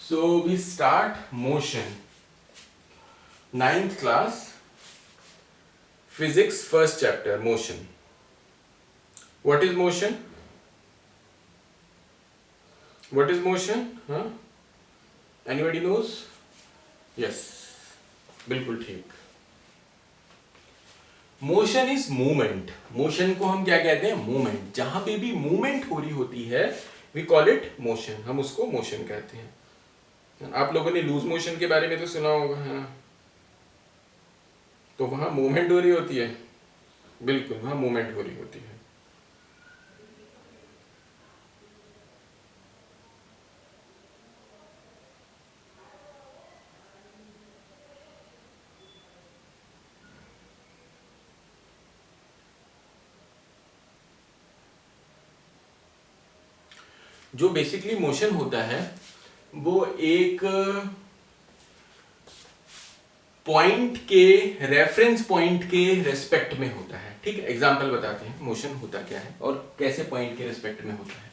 So we start motion. 9th class, physics, first chapter, motion. What is motion? What is motion? Huh? Anybody knows? Yes, बिल्कुल ठीक. Motion is movement. Motion को हम क्या कहते हैं? Movement. जहां पे भी मूवमेंट हो रही होती है वी कॉल इट मोशन. हम उसको मोशन कहते हैं. आप लोगों ने लूज मोशन के बारे में तो सुना होगा, है ना? तो वहां मूवमेंट हो रही होती है. बिल्कुल, वहां मूवमेंट हो रही होती है. जो बेसिकली मोशन होता है वो एक पॉइंट के, रेफरेंस पॉइंट के रेस्पेक्ट में होता है. ठीक है, एग्जांपल बताते हैं मोशन होता क्या है और कैसे पॉइंट के रेस्पेक्ट में होता है.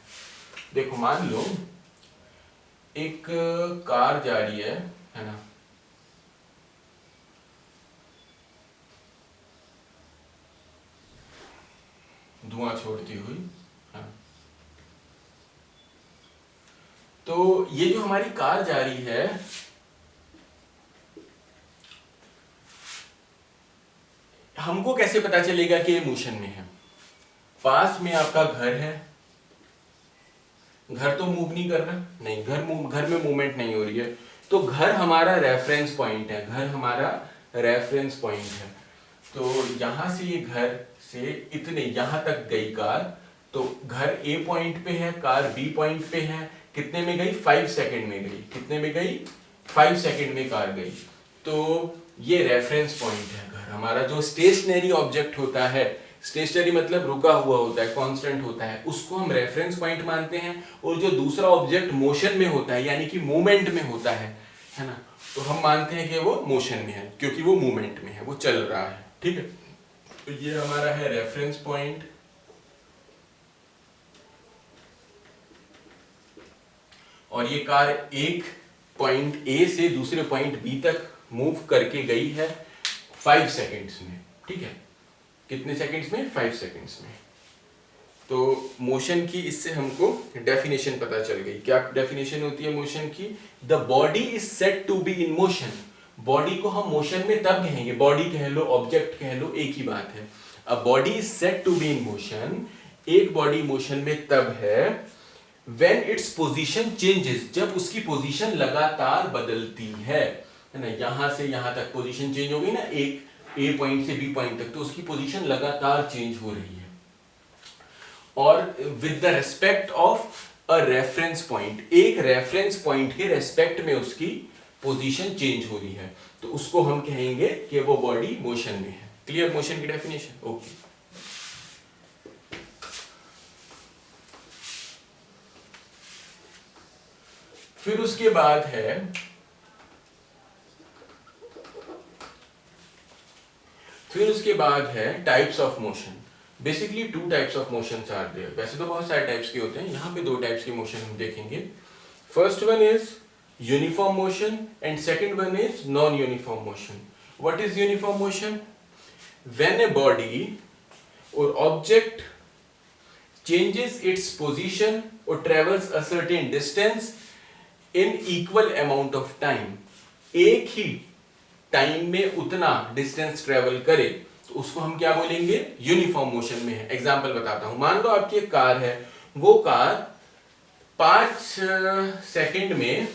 देखो, मान लो एक कार जा रही है ना? धुआं छोड़ती हुई. हाँ, तो ये जो हमारी कार जा रही है, हमको कैसे पता चलेगा कि ये मोशन में है? पास में आपका घर है. घर तो मूव नहीं कर रहा, नहीं, घर में मूवमेंट नहीं हो रही है. तो घर हमारा रेफरेंस पॉइंट है. घर हमारा रेफरेंस पॉइंट है. तो यहां से ये घर से इतने यहां तक गई कार. तो घर ए पॉइंट पे है, कार बी पॉइंट पे है. कितने में गई? 5 सेकंड में गई. कितने में गई? 5 सेकंड में कार गई. तो ये रेफरेंस पॉइंट है घर हमारा. जो स्टेशनरी ऑब्जेक्ट होता है, स्टेशनरी मतलब रुका हुआ होता है, कांस्टेंट होता है, उसको हम रेफरेंस पॉइंट मानते हैं. और जो दूसरा ऑब्जेक्ट मोशन में होता है, यानी कि मूवमेंट में होता है ना, तो हम मानते हैं कि वो मोशन में है, क्योंकि वो मूवमेंट में है, वो चल रहा है. ठीक है, तो ये हमारा है रेफरेंस पॉइंट. और ये कार एक पॉइंट ए से दूसरे पॉइंट बी तक मूव करके गई है 5 सेकंड्स में. ठीक है, कितने सेकंड्स में? 5 सेकंड्स में. तो मोशन की इससे हमको डेफिनेशन पता चल गई. क्या डेफिनेशन होती है मोशन की? The body is said to be in motion. Body को हम मोशन में तब कहेंगे, बॉडी कह लो, ऑब्जेक्ट कह लो, एक ही बात है. A body is said to be in motion. एक बॉडी मोशन में तब है when its position changes, जब उसकी पोजीशन लगातार बदलती है ना? यहां से यहां तक पोजीशन चेंज हो गई ना, एक ए पॉइंट से बी पॉइंट तक, तो उसकी पोजीशन लगातार चेंज हो रही है. और with the respect of a reference point, एक रेफरेंस पॉइंट के रेस्पेक्ट में उसकी पोजीशन चेंज हो रही है, तो उसको हम कहेंगे कि वो बॉडी मोशन में है. क्लियर मोशन की डेफिनेशन? ओके. फिर उसके बाद है types of motion. Basically 2 types of motions are there. वैसे तो बहुत सारे टाइप्स के होते हैं, यहां पे 2 टाइप्स के मोशन हम देखेंगे. First one is uniform motion and second one is non uniform motion. What is uniform motion? When a body और object changes its position or travels a certain distance in equal amount of time. एक ही time में उतना distance travel करे तो उसको हम क्या बोलेंगे? यूनिफॉर्म मोशन में है. एग्जांपल बताता हूं. मान लो आपकी एक कार है, वो कार 5 सेकंड में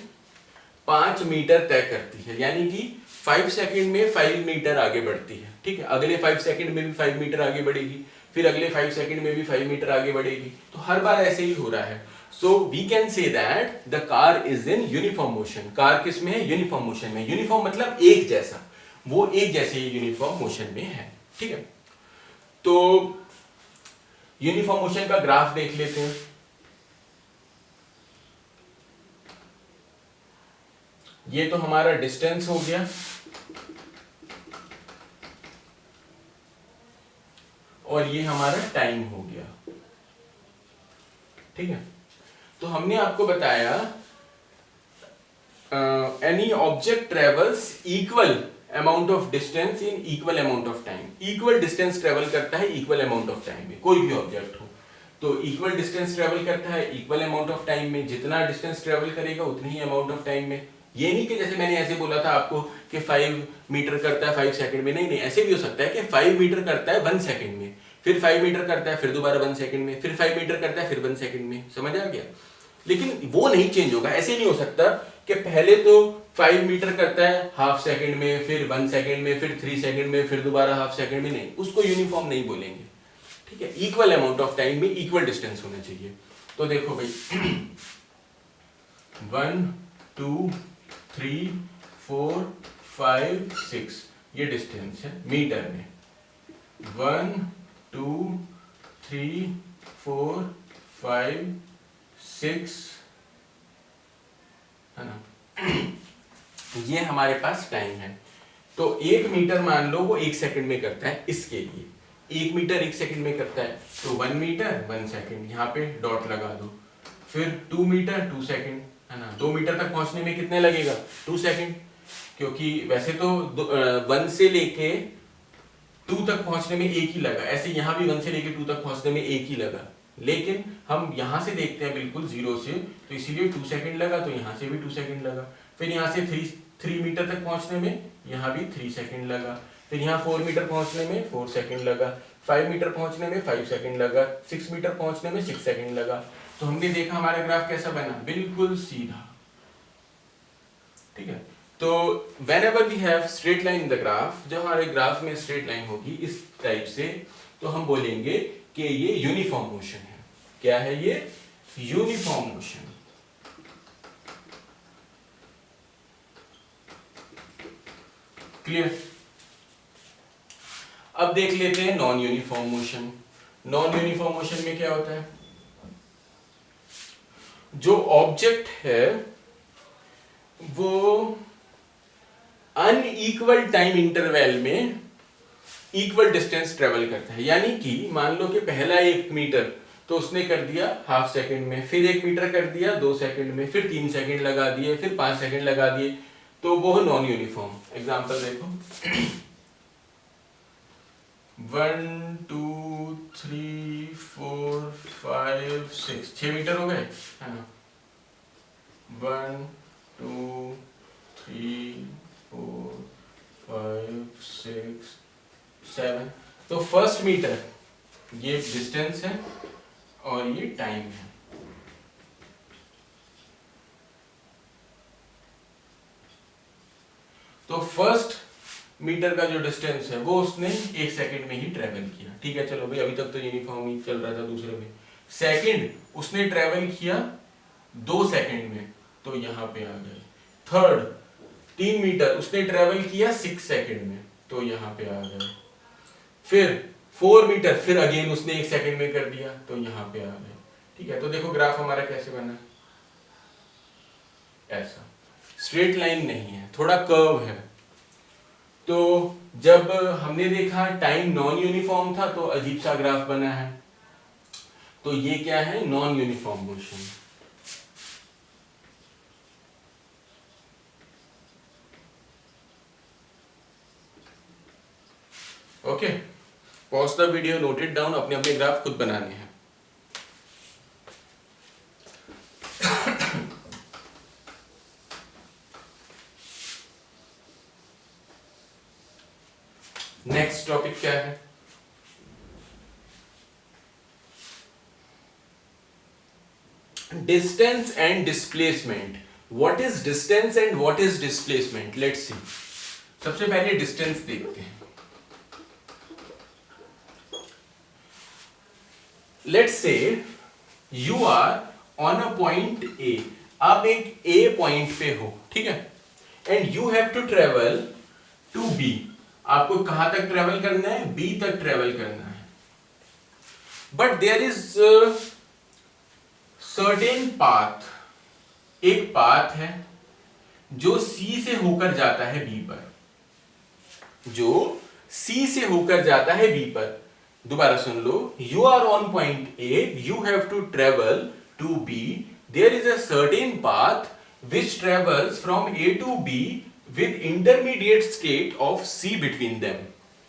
5 मीटर तय करती है, यानी कि 5 सेकंड में 5 मीटर आगे बढ़ती है. ठीक है, अगले 5 सेकंड में भी 5 मीटर आगे बढ़ेगी, फिर अगले 5 सेकंड में भी 5 मीटर आगे बढ़ेगी. तो हर बार ऐसे ही हो रहा है. So we can say that the car is in uniform motion. Car किस में है? यूनिफॉर्म मोशन में. यूनिफॉर्म मतलब एक जैसा, वो एक जैसे यूनिफॉर्म मोशन में है. ठीक है, तो यूनिफॉर्म मोशन का ग्राफ देख लेते हैं. ये तो हमारा डिस्टेंस हो गया, और ये हमारा टाइम हो गया. ठीक है, तो हमने आपको बताया any object travels equal amount of distance in equal amount of time. equal distance travel करता है equal amount of time में, कोई भी ऑब्जेक्ट हो तो equal distance travel करता है equal amount of time में, जितना distance travel करेगा उतनी ही amount of time में. ये नहीं कि जैसे मैंने ऐसे बोला था आपको कि 5 मीटर करता है 5 सेकंड में, नहीं नहीं, ऐसे भी हो सकता है कि 5 मीटर करता है 1 सेकंड में, फिर 5 मीटर करता है, फिर दोबारा 1 सेकंड में, फिर 5 मीटर करता है, फिर 1 सेकंड में. समझ आ गया? लेकिन वो नहीं चेंज होगा. ऐसे नहीं हो सकता कि पहले तो 5 मीटर करता है हाफ सेकंड में, फिर 1 सेकंड में, फिर 3 सेकंड में, फिर दोबारा हाफ सेकंड में. नहीं, उसको यूनिफॉर्म नहीं बोलेंगे. ठीक है, इक्वल अमाउंट ऑफ टाइम में इक्वल डिस्टेंस होना चाहिए. तो देखो भाई 1 2 3 4 5 6 ये डिस्टेंस है मीटर में. 1 2 3 4 5 6 है ना. ये हमारे पास टाइम है. तो 1 मीटर मान लो वो 1 सेकंड में करता है. इसके लिए 1 मीटर 1 सेकंड में करता है तो 1 मीटर 1 सेकंड, यहाँ पे डॉट लगा दो. फिर 2 मीटर 2 सेकंड है ना. 2 मीटर तक पहुंचने में कितने लगेगा? 2 सेकंड, क्योंकि वैसे तो 1 से लेके 2 तक पहुंचने में 1 ही लगा. ऐसे यहाँ भी 1 से लेके 2 तक पहुंचने में 1 ही लगा. लेकिन हम यहाँ से देखते हैं बिल्कुल 0 से, तो इसीलिए 2 सेकंड लगा. तो यहाँ से भी 2 सेकंड लगा. फिर यहाँ से 3 मीटर तक पहुंचने में यहाँ भी 3 सेकंड लगा. फिर यहाँ 4 मीटर पहुंचने में 4 सेकंड लगा. 5 मीटर पहुंचने में 5 सेकंड लगा. 6 मीटर पहुंचने में 6 सेकंड लगा. तो हमने देखा हमारा ग्राफ कैसा बना, बिल्कुल सीधा. ठीक है. तो whenever we have straight line in the graph, जब हमारे ग्राफ में स्ट्रेट लाइन होगी इस टाइप से, तो हम बोलेंगे कि ये यूनिफॉर्म मोशन है. क्या है ये? Uniform motion. क्लियर? अब देख लेते हैं non uniform motion. Non uniform motion में क्या होता है? जो ऑब्जेक्ट है वो अनइक्वल टाइम इंटरवल में इक्वल डिस्टेंस ट्रेवल करता है. यानी कि मान लो कि पहला 1 मीटर तो उसने कर दिया हाफ सेकंड में, फिर 1 मीटर कर दिया 2 सेकंड में, फिर 3 सेकंड लगा दिए, फिर 5 सेकंड लगा दिए. तो वो नॉन यूनिफॉर्म. एग्जांपल देखो 1 2 3 4 5 6 6 मीटर हो गए है ना. 1 2 3 4 5 6 7. तो फर्स्ट मीटर ये डिस्टेंस है और ये टाइम है. तो फर्स्ट मीटर का जो डिस्टेंस है वो उसने 1 सेकंड में ही ट्रेवल किया. ठीक है, चलो भाई अभी तक तो यूनिफॉर्म ही चल रहा था. दूसरे में सेकंड उसने ट्रेवल किया 2 सेकंड में, तो यहां पे आ गए. थर्ड 3 मीटर उसने ट्रेवल किया 6 सेकंड में, तो यहां पे आ गए. फिर 4 मीटर फिर अगेन उसने 1 सेकंड में कर दिया, तो यहां पे आ गए. ठीक है. तो देखो ग्राफ हमारा कैसे बना. ऐसा स्ट्रेट लाइन नहीं है, थोड़ा कर्व है. तो जब हमने देखा टाइम नॉन यूनिफॉर्म था तो अजीब सा ग्राफ बना है. तो ये क्या है? Non uniform motion. Okay, pause the video, note it down. अपने अपने ग्राफ खुद बनाने हैं. नेक्स्ट टॉपिक क्या है? Distance and displacement. What is distance and what is displacement? Let's see. सबसे पहले डिस्टेंस देखते हैं. Let's say you are on a point A. आप एक ए पॉइंट पे हो, ठीक है, and you have to travel to B. आपको कहां तक ट्रेवल करना है? बी तक ट्रेवल करना है. But there is certain path. एक पाथ है जो सी से होकर जाता है बी पर. जो सी से होकर जाता है बी पर. दोबारा सुन लो. You are on point A, you have to travel to B. There is a certain path which travels from A to B with intermediate state of C between them।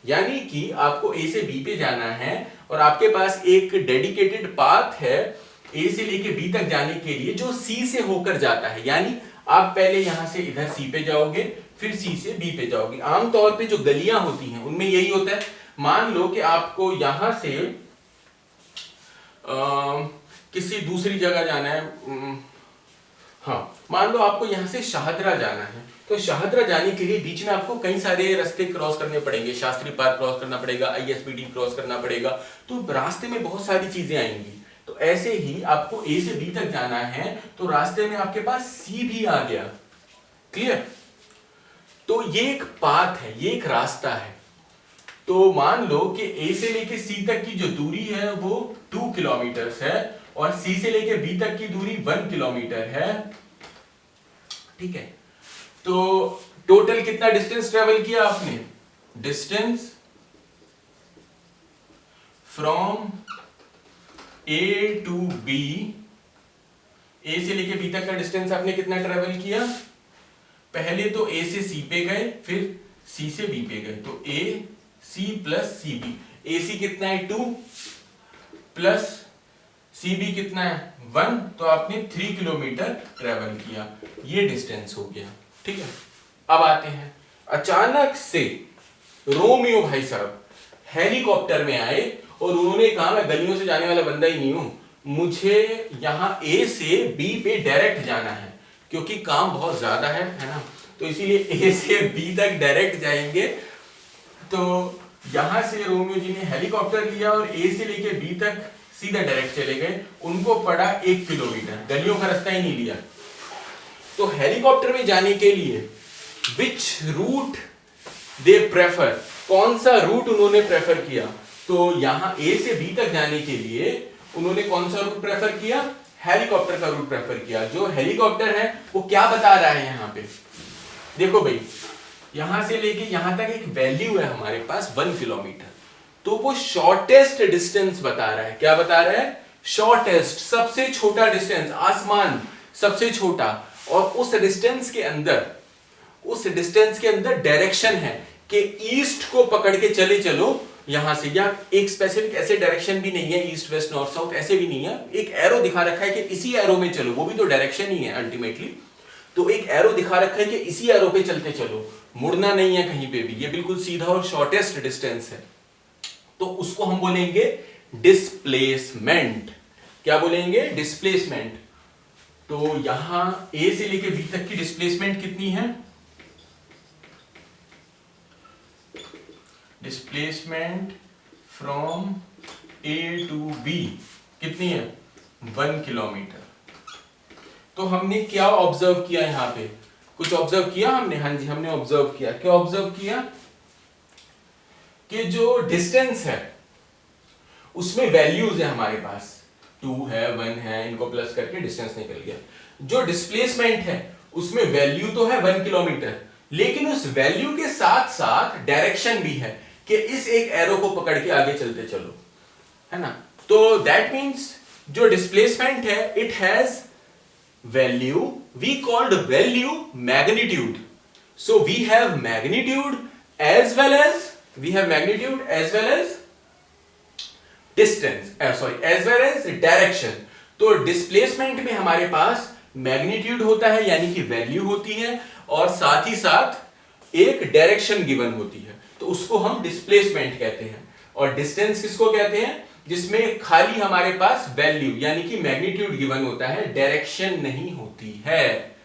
यानी कि आपको A से B पे जाना है और आपके पास एक डेडिकेटेड पाथ है A से लेके B तक जाने के लिए जो C से होकर जाता है। यानी आप पहले यहां से इधर C पे जाओगे, फिर C से B पे जाओगे। आमतौर पे जो गलियां होती हैं उनमें यही होता है। मान लो कि आपको यहां से किसी दूसरी जगह जाना है, हाँ मान लो आपको यहां से शाहदरा जाना है, तो शाहदरा जाने के लिए बीच में आपको कई सारे रास्ते क्रॉस करने पड़ेंगे। शास्त्री पार्क क्रॉस करना पड़ेगा, आईएसबीटी क्रॉस करना पड़ेगा, तो रास्ते में बहुत सारी चीजें आएंगी। तो ऐसे ही आपको ए से बी तक जाना है, तो रास्ते में आपके पास सी भी आ गया। क्लियर? तो ये एक पाथ है, ये एक रास्ता है। तो मान लो कि ए से लेके सी तक की जो दूरी है वो 2 किलोमीटर है और सी से लेके बी तक की दूरी 1 किलोमीटर है। ठीक है, तो टोटल कितना डिस्टेंस ट्रेवल किया आपने? Distance from A to B, A से लेके बी तक का डिस्टेंस आपने कितना ट्रेवल किया? पहले तो ए से सी पे गए, फिर सी से बी पे गए, तो ए सी प्लस सी बी। ए सी कितना है? 2 प्लस सी बी कितना है? 1, तो आपने 3 किलोमीटर ट्रेवल किया। ये डिस्टेंस हो गया। ठीक है, अब आते हैं, अचानक से रोमियो भाई साहब हेलीकॉप्टर में आए और उन्होंने कहा मैं गलियों से जाने वाला बंदा ही नहीं हूं, मुझे यहां ए से बी पे डायरेक्ट जाना है क्योंकि काम बहुत ज्यादा है ना, तो इसीलिए ए से बी तक डायरेक्ट जाएंगे। तो यहां से रोमियो जी ने हेलीकॉप्टर लिया और ए से लेके बी तक सीधा डायरेक्ट चले गए। उनको पड़ा 1 किलोमीटर, गलियों का रास्ता ही नहीं लिया। तो हेलीकॉप्टर में जाने के लिए विच रूट दे प्रेफर, कौन सा रूट उन्होंने प्रेफर किया? तो यहां ए से बी तक जाने के लिए उन्होंने कौन सा रूट प्रेफर किया? हेलीकॉप्टर का रूट प्रेफर किया। जो हेलीकॉप्टर है वो क्या बता रहा है यहां पे? देखो भाई, यहां से लेके यहां तक एक वैल्यू है हमारे पास 1 किलोमीटर, तो वो शॉर्टेस्ट डिस्टेंस बता रहा है। क्या बता रहा है? शॉर्टेस्ट, सबसे छोटा डिस्टेंस, आसमान सबसे छोटा। और उस डिस्टेंस के अंदर डायरेक्शन है कि ईस्ट को पकड़ के चले चलो यहां से, या एक स्पेसिफिक ऐसे डायरेक्शन भी नहीं है, ईस्ट वेस्ट नॉर्थ साउथ ऐसे भी नहीं है। एक एरो दिखा रखा है कि इसी एरो में चलो, वो भी तो डायरेक्शन ही है अल्टीमेटली। तो एक एरो दिखा रखा है कि इसी एरो पे चलते चलो, मुड़ना नहीं है कहीं पे भी, ये बिल्कुल सीधा और शॉर्टेस्ट डिस्टेंस है। तो उसको हम बोलेंगे डिस्प्लेसमेंट। क्या बोलेंगे? डिस्प्लेसमेंट। तो यहां ए से लेके बी तक की डिस्प्लेसमेंट कितनी है? Displacement from A to B कितनी है? 1 किलोमीटर। तो हमने क्या ऑब्जर्व किया यहां पे? कुछ ऑब्जर्व किया हमने? हाँ जी, हमने ऑब्जर्व किया। क्या ऑब्जर्व किया? कि जो डिस्टेंस है उसमें वैल्यूज है हमारे पास, 2 है 1 है, इनको प्लस करके डिस्टेंस निकल गया। जो डिस्प्लेसमेंट है उसमें वैल्यू तो है 1 किलोमीटर, लेकिन उस वैल्यू के साथ साथ डायरेक्शन भी है कि इस एक एरो को पकड़ के आगे चलते चलो, है ना। तो दैट मींस जो डिस्प्लेसमेंट है it has value, we called value magnitude. So we have magnitude as well as distance, as well as direction. तो डिस्प्लेसमेंट में हमारे पास मैग्नीट्यूड होता है यानी कि वैल्यू होती है, और साथ ही साथ एक डायरेक्शन गिवन होती है, तो उसको हम डिस्प्लेसमेंट कहते हैं। और डिस्टेंस किसको कहते हैं? जिसमें खाली हमारे पास वैल्यू यानी कि मैग्नीट्यूड गिवन होता है, डायरेक्शन नहीं होती है।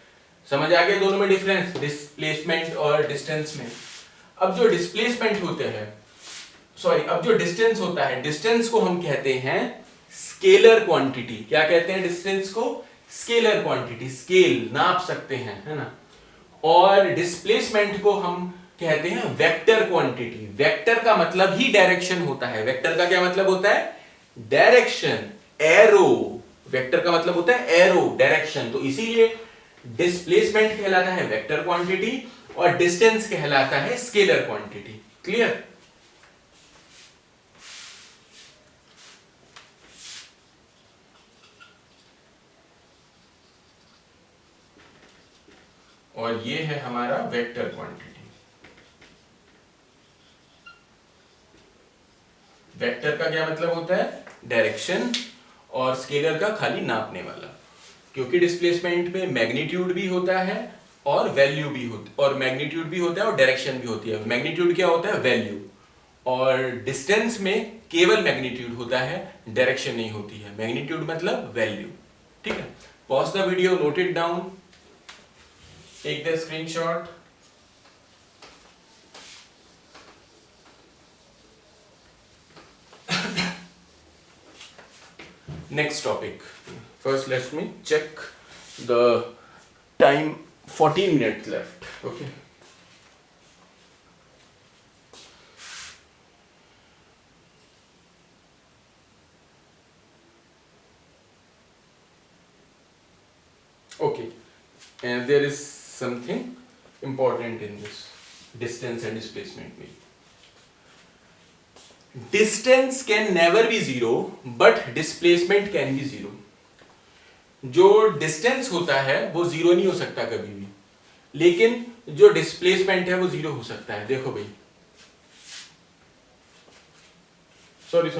समझ आ गया दोनों में डिफरेंस, डिस्प्लेसमेंट और डिस्टेंस में। अब जो डिस्प्लेसमेंट होते हैं, अब जो डिस्टेंस होता है, डिस्टेंस को हम कहते हैं स्केलर क्वांटिटी। क्या कहते हैं डिस्टेंस को? स्केलर क्वांटिटी, स्केल नाप सकते हैं, है ना। और डिस्प्लेसमेंट को हम कहते हैं वेक्टर क्वांटिटी। वेक्टर का मतलब ही डायरेक्शन होता है। वेक्टर का क्या मतलब होता है? Direction, arrow. वेक्टर का मतलब होता है एरो, डायरेक्शन। तो इसीलिए डिस्प्लेसमेंट कहलाता है वेक्टर क्वांटिटी और डिस्टेंस कहलाता है स्केलर क्वांटिटी। क्लियर? और ये है हमारा वेक्टर क्वांटिटी। वेक्टर का क्या मतलब होता है? डायरेक्शन, और स्केलर का खाली नापने वाला, क्योंकि डिस्प्लेसमेंट में मैग्नीट्यूड भी होता है और वैल्यू भी होती, और मैग्नीट्यूड भी होता है और डायरेक्शन भी होती है। मैग्नीट्यूड क्या होता है? वैल्यू। और डिस्टेंस में केवल मैग्नीट्यूड होता है, डायरेक्शन नहीं होती है। मैग्नीट्यूड मतलब वैल्यू। ठीक है, pause the video, note it down, take the screenshot. Next topic. First, let me check the time. 14 minutes left. Okay. Okay. And there is something important in this distance and displacement में. Distance can never be zero, but displacement can be zero. जो distance होता है वो zero नहीं हो सकता कभी भी, लेकिन जो डिस्प्लेसमेंट है वो जीरो हो सकता है। देखो भाई, सॉरी,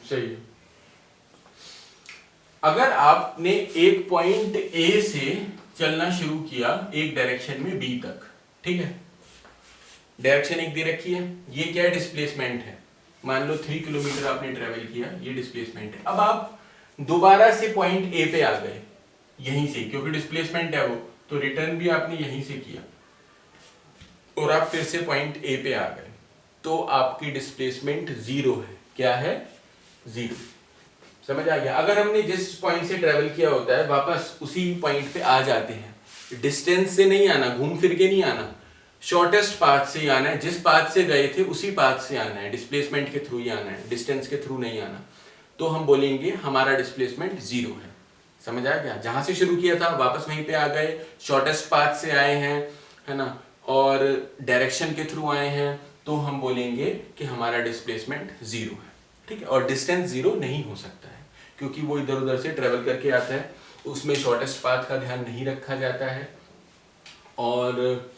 सही है। अगर आपने एक पॉइंट ए से चलना शुरू किया एक डायरेक्शन में बी तक, ठीक है, डायरेक्शन एक दे रखी है, ये क्या है? डिस्प्लेसमेंट है। मान लो 3 किलोमीटर आपने ट्रेवल किया, ये डिस्प्लेसमेंट है। अब आप दोबारा से पॉइंट ए पे आ गए यहीं से, क्योंकि डिस्प्लेसमेंट है वो, तो रिटर्न भी आपने यहीं से किया और आप फिर से पॉइंट ए पे आ गए, तो आपकी डिस्प्लेसमेंट जीरो है। क्या है? जीरो। समझ आ गया? अगर हमने जिस पॉइंट से ट्रेवल किया होता है वापस उसी पॉइंट पे आ जाते हैं, डिस्टेंस से नहीं आना, घूम फिर के नहीं आना, शॉर्टेस्ट पाथ से ही आना है। जिस पाथ से गए थे उसी पाथ से आना है, डिस्प्लेसमेंट के थ्रू ही आना है, डिस्टेंस के थ्रू नहीं आना। तो हम बोलेंगे हमारा डिस्प्लेसमेंट जीरो है। समझ आ गया? जहां से शुरू किया था वापस वहीं पे आ गए, शॉर्टेस्ट पाथ से आए हैं, है ना, और डायरेक्शन के थ्रू आए हैं, तो हम बोलेंगे कि हमारा डिस्प्लेसमेंट जीरो है। ठीक है, और डिस्टेंस जीरो नहीं हो सकता है, क्योंकि वो इधर उधर से ट्रेवल करके आता है, उसमें शॉर्टेस्ट पाथ का ध्यान नहीं रखा जाता है, और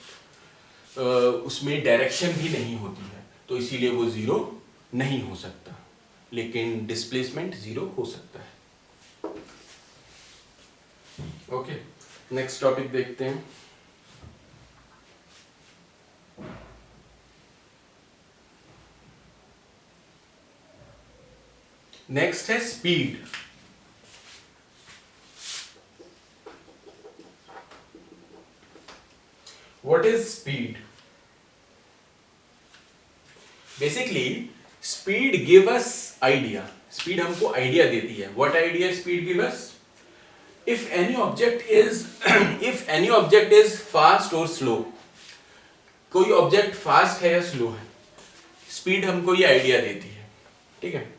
उसमें डायरेक्शन भी नहीं होती है, तो इसीलिए वो जीरो नहीं हो सकता। लेकिन डिस्प्लेसमेंट जीरो हो सकता है। ओके, नेक्स्ट टॉपिक देखते हैं। नेक्स्ट है speed. What is speed? Basically speed give us idea. Speed हमको आइडिया देती है। What idea speed give us? If any object is fast और स्लो, कोई ऑब्जेक्ट फास्ट है या स्लो है, स्पीड हमको ये आइडिया देती है। ठीक है,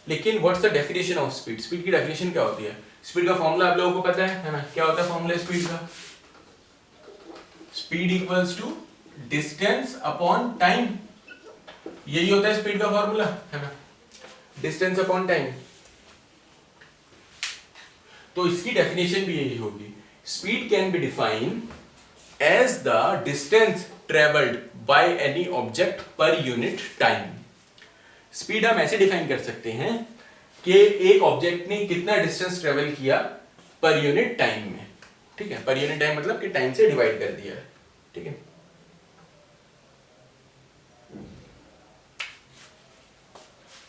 लेकिन what's the definition of speed? Speed की डेफिनेशन क्या होती है? स्पीड का फॉर्मूला आप लोगों को पता है ना? क्या होता है फॉर्मूला स्पीड का? Speed equals to distance upon time. यही होता है स्पीड का फॉर्मूला, है ना, डिस्टेंस अपॉन टाइम। तो इसकी डेफिनेशन भी यही होगी। Speed can be defined as the distance travelled by any object per unit time. Speed हम ऐसे डिफाइन कर सकते हैं कि एक ऑब्जेक्ट ने कितना डिस्टेंस ट्रेवल किया पर यूनिट टाइम में। ठीक है, पर यूनिट टाइम मतलब कि टाइम से डिवाइड कर दिया है। ठीक है,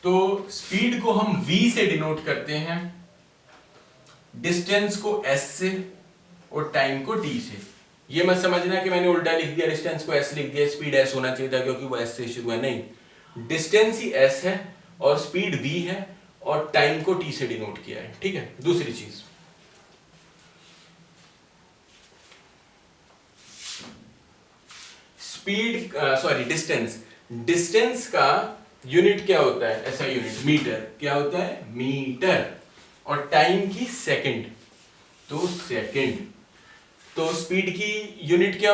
तो स्पीड को हम v से डिनोट करते हैं, डिस्टेंस को s से और टाइम को t से। ये मत समझना कि मैंने उल्टा लिख दिया, डिस्टेंस को s लिख दिया, स्पीड s होना चाहिए था क्योंकि वो s से शुरू है। नहीं, डिस्टेंस ही s है और स्पीड v है और टाइम को t से डिनोट किया है। ठीक है, दूसरी चीज, स्पीड सॉरी डिस्टेंस का यूनिट क्या होता है? ऐसा यूनिट मीटर। क्या होता है? मीटर। और टाइम की सेकंड, तो सेकंड। तो स्पीड की यूनिट क्या